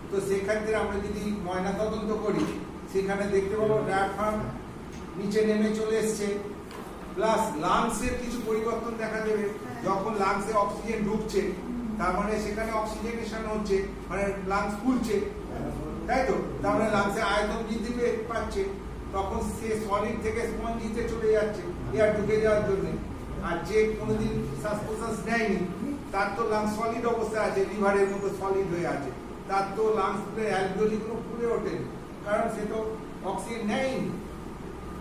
তো সেক্ষেত্রে আমরা যদি ময়না তদন্ত করি সেখানে দেখতে পাবো ডায়াফ্রাম নিচে নেমে চলে এসছে, প্লাস লাংসের কিছু পরিবর্তন দেখা দেবে। যখন লাংসে অক্সিজেন ঢুকছে তার মানে সেখানে অক্সিজেনেশন হচ্ছে, মানে লাংস ফুলছে, তাই তো? তার মানে লাংসে আয়তন বৃদ্ধি পাচ্ছে, তখন সে সলিড থেকে স্পঞ্জিতে চলে যাচ্ছে এয়ার ঢুকে যাওয়ার জন্য। আর যে কোনোদিন শ্বাস প্রশ্বাস নেয়নি তার তো লাংস সলিড অবস্থায় আছে, লিভারের মতো সলিড হয়ে আছে, তার তো লাংস ফুলে অ্যালভিওলি গুলো ফুলে ওঠেনি, কারণ সে তো অক্সিজেন নেয়নি,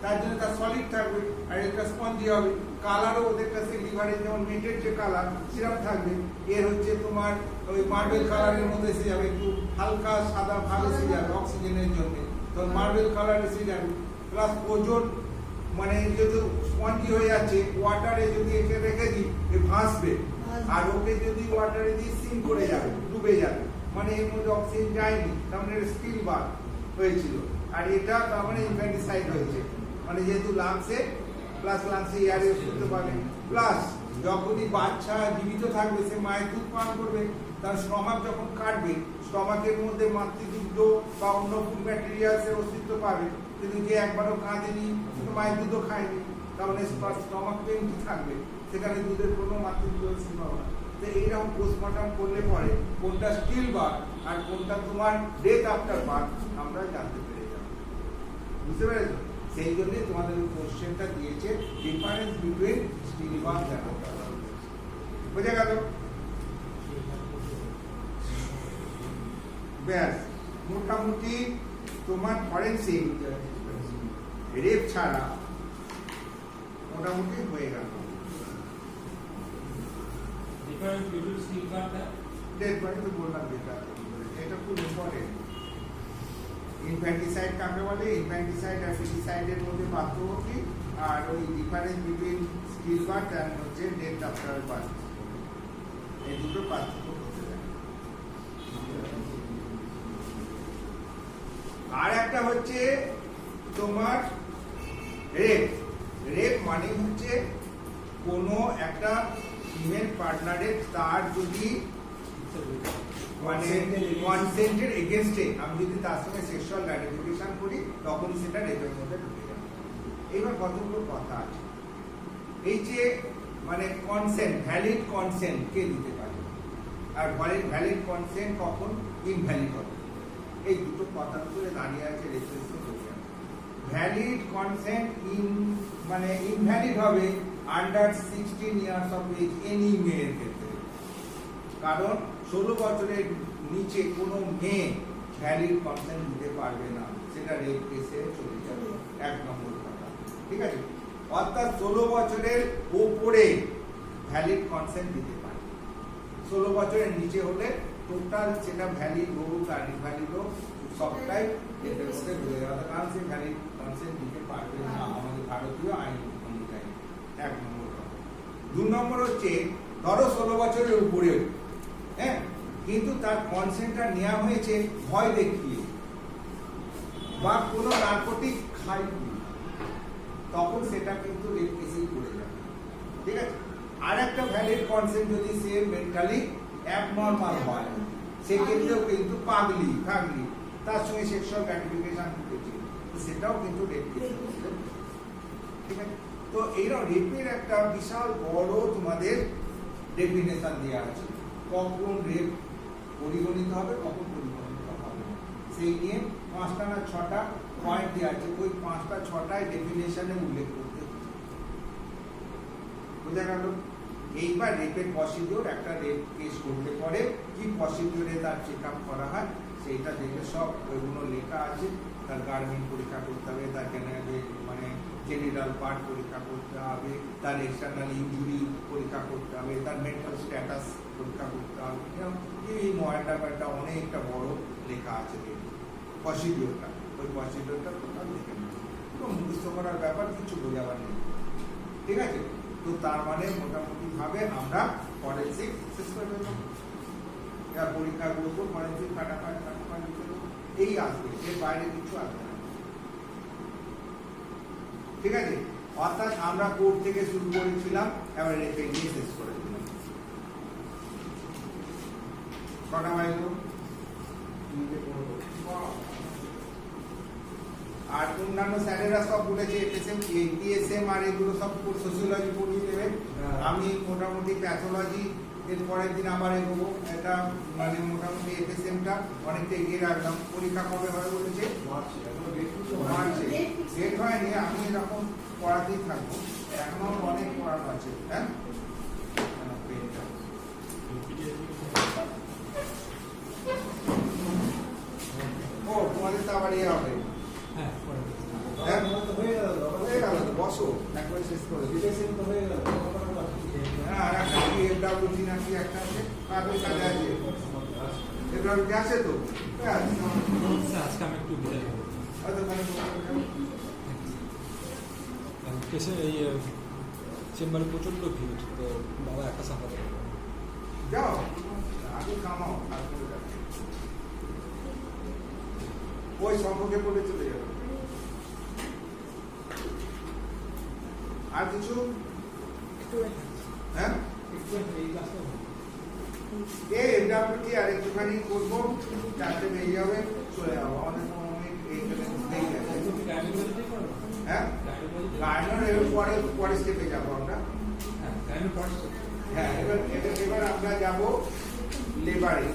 তার জন্য তার সলিড থাকবে আর এটা স্পঞ্জি হবে। কালারও ওদের কাছে লিভারের যেমন মেটের যে কালার সেরকম থাকবে, এর হচ্ছে তোমার ওই মার্বেল কালারের মধ্যে এসে যাবে, একটু হালকা সাদা ভাব এসে যাবে অক্সিজেনের জন্য, তখন মার্বেল কালার এসে যাবে। প্লাস ওজন মানে যেহেতু স্পঞ্জি হয়ে যাচ্ছে, ওয়াটারে যদি একে রেখে দিই এ ভাসবে, আর ওকে যদি ওয়াটারে দিয়ে সিঙ্ক করে যাবে, ডুবে যাবে, মানে এর মধ্যে অক্সিজেন যায়নি, তার মানে স্টিল বাথ হয়েছিল। আর এটা তার মানে ইনফ্যান্টিসাইড হয়েছে, মানে যেহেতু লাংসে প্লাস লাংসে এয়ারে করতে পারবে, প্লাস যখনই বাচ্চা জীবিত থাকবে সে মায়ের দুধ পান করবে, তার স্টমাক যখন কাটবে স্টমাকের মধ্যে মাতৃদুগ্ধ বা অন্য ফুড ম্যাটেরিয়ালসের অস্তিত্ব পাবে, কিন্তু যে একবারও কাঁদেনি কিন্তু মায়ের দুধও খায়নি, তার মানে স্টমাক পেইনটি থাকবে, সেখানে দুধের কোনো মাতৃদুগ্ধ পাবে না। তো এইরকম পোস্টমর্টম করলে পরে কোনটা স্টিল বার্থ আর কোনটা তোমার ডেথ আফটার বার্থ আমরা জানতে পেরে যাব। বুঝতে পেরেছো? সেই জন্যই তোমাদের কোশ্চেনটা দিয়েছে difference between still birth and after birth. বোঝা গেল? ব্যাস, মোটামুটি তোমার ফরেনসিক রেপ ছাড়া মোটামুটি হয়ে গেল। Difference between still birth death birth তো বললাম, এটা খুব ইম্পর্টেন্ট। ইনফ্যান্টিসাইড কাকে বলে, ইনফ্যান্টিসাইড আর ফিটিসাইডের মধ্যে পার্থক্য কি, আর ওই ডিফারেন্স বিটুইন স্টিল বার্থ আর হচ্ছে ডেথ আফটার বার্থ, এই দুটো পার্থক্য করতে যায়। আর একটা হচ্ছে তোমার রেপ। রেপ মানে হচ্ছে কোনো একটা ফিমেল পার্টনারের তার যদি মানে কনসেন্টের এগেইনস্টে আমি যদি তার সঙ্গে সেক্সুয়াল গ্র্যাটিফিকেশন করি তখনই সেটা রেপের মধ্যে ঢুকে যাবে। এইবার কতগুলো কথা আছে, এই যে মানে কনসেন্ট, ভ্যালিড কনসেন্ট কে দিতে পারে আর ভ্যালিড কনসেন্ট কখন ইনভ্যালিড হবে, এই দুটো কথার উপরে দাঁড়িয়ে আছে রেপের। ভ্যালিড কনসেন্ট মানে ইনভ্যালিড হবে under 16 years of age any মেয়ের ক্ষেত্রে, কারণ 16 বছরের নিচে কোনো মেয়ে ভ্যালিড কনসেন্ট দিতে পারবে না, সেটা রেপ কেসে চলে যাবে, 1 নম্বর কথা। ঠিক আছে? অর্থাৎ 16 বছরের উপরে ভ্যালিড কনসেন্ট দিতে পারে, 16 বছরের নিচে হলে টোটাল সেটা ভ্যালিড হোক আর ইনভ্যালিড হোক সবটাই রেপের মধ্যে ঢুকে যাবে, কারণ সে ভ্যালিড কনসেন্ট দিতে পারবে না আমাদের ভারতীয় আইন অনুযায়ী। 1 নম্বর কথা। 2 নম্বর হচ্ছে ধরো 16 বছরের উপরেও, হ্যাঁ, কিন্তু তার কনসেন্টটা নেওয়া হয়েছে ভয় দেখিয়ে বা কোনো নার্কোটিক খাই, তখন সেটা কিন্তু রেপ কেসেই পড়ে যাবে। ঠিক আছে? আর একটা ভ্যালিড কনসেন্ট যদি সে মেন্টালি অ্যাবনর্মাল হয়, সেক্ষেত্রেও কিন্তু পাগলি তার সঙ্গে সেক্সুয়াল গ্র্যাটিফিকেশন হচ্ছে, সেটাও কিন্তু রেপ কেস। ঠিক আছে? তো এইরকম রেপের একটা বিশাল বড় তোমাদের ডেফিনেশন দেওয়া আছে কখন রেপ পরিগণিত হবে কখন পরিগণিত হবে না। সেই নিয়ে 5টা না 6টা পয়েন্ট দেওয়া আছে, ওই 5টা 6টায় ডেফিনেশনে উল্লেখ করতে হবে। বোঝা গেল? এইবার রেপের প্রসিডিওর, একটা রেপ কেস করলে পরে কি প্রসিডিওরে তার চেক আপ করা হয় সেইটা দেখে সব ওইগুলো লেখা আছে। তার গার্মেন্ট পরীক্ষা করতে হবে, তার মানে জেনারেল পার্ট পরীক্ষা করতে হবে, তার এক্সটার্নাল ইনজুরি পরীক্ষা করতে হবে, তার মেন্টাল স্ট্যাটাস পরীক্ষা করতে হবে। এই ব্যাপারটা অনেকটা বড় লেখা আছে প্রসিডিওরটা, ওই প্রসিডিওরটা টোটাল দেখে নেবে। কোনো মুখস্থ করার ব্যাপার কিছু বোঝাবার নেই, ঠিক আছে? তো তার মানে মোটামুটি ভাবে আমরা ফরেন্সিক শেষ করে দেবো, পরীক্ষাগুলো তো ফরেন্সিক কাটাকাট এই আসবে, এর বাইরে কিছু আসবে না, ঠিক আছে? অর্থাৎ আমরা কোর্ট থেকে শুরু করেছিলাম, এবার রেপে নিয়ে শেষ করে দিলাম। কটা বাইলো? আর অন্যান্য স্যারেরা সব বলেছে এটিএসএম আর এগুলো সব সোশিওলজি পড়িয়ে দেবে। আমি মোটামুটি প্যাথোলজি এর পরের দিন আবার এগোবো। এটা মানে মোটামুটি এফএসএমটা অনেকটা এগিয়ে রাখলাম। পরীক্ষা কবে হবে বলেছে? মার্চে। ডেট হয়নি, আমি এরকম পড়াতেই থাকবো, এখনো অনেক পড়ানো আছে। হ্যাঁ, ও তোমাদের তো আবার ইয়ে হবে। হ্যাঁ, হয়ে গেল তো, বসো একবারে শেষ করে দিই। হ্যাঁ, আর একটা কি এফডব্লিউজি না কি একটা আছে, কাগজ কাজে আছে, এফডব্লিউজি আছে তো? আজকে আমি একটু বিদায় নেব। হয়তো তাহলে কেসে এই চেম্বারে প্রচণ্ড ভিড়, তো বাবা একা সাফাতে যাও, আগে কামাও, তারপরে যাও। ওই সম্পর্কে বলে চলে যাবে। আর কিছু? হ্যাঁ, এই এফডব্লিউজি আর একটুখানি করবো, চারটে বেরিয়ে যাবে, চলে যাবো। আমাদের হ্যাঁ, গার্ডেনের পরে স্টেপে যাবো আমরা। হ্যাঁ, এবার আমরা যাবো লেবারে।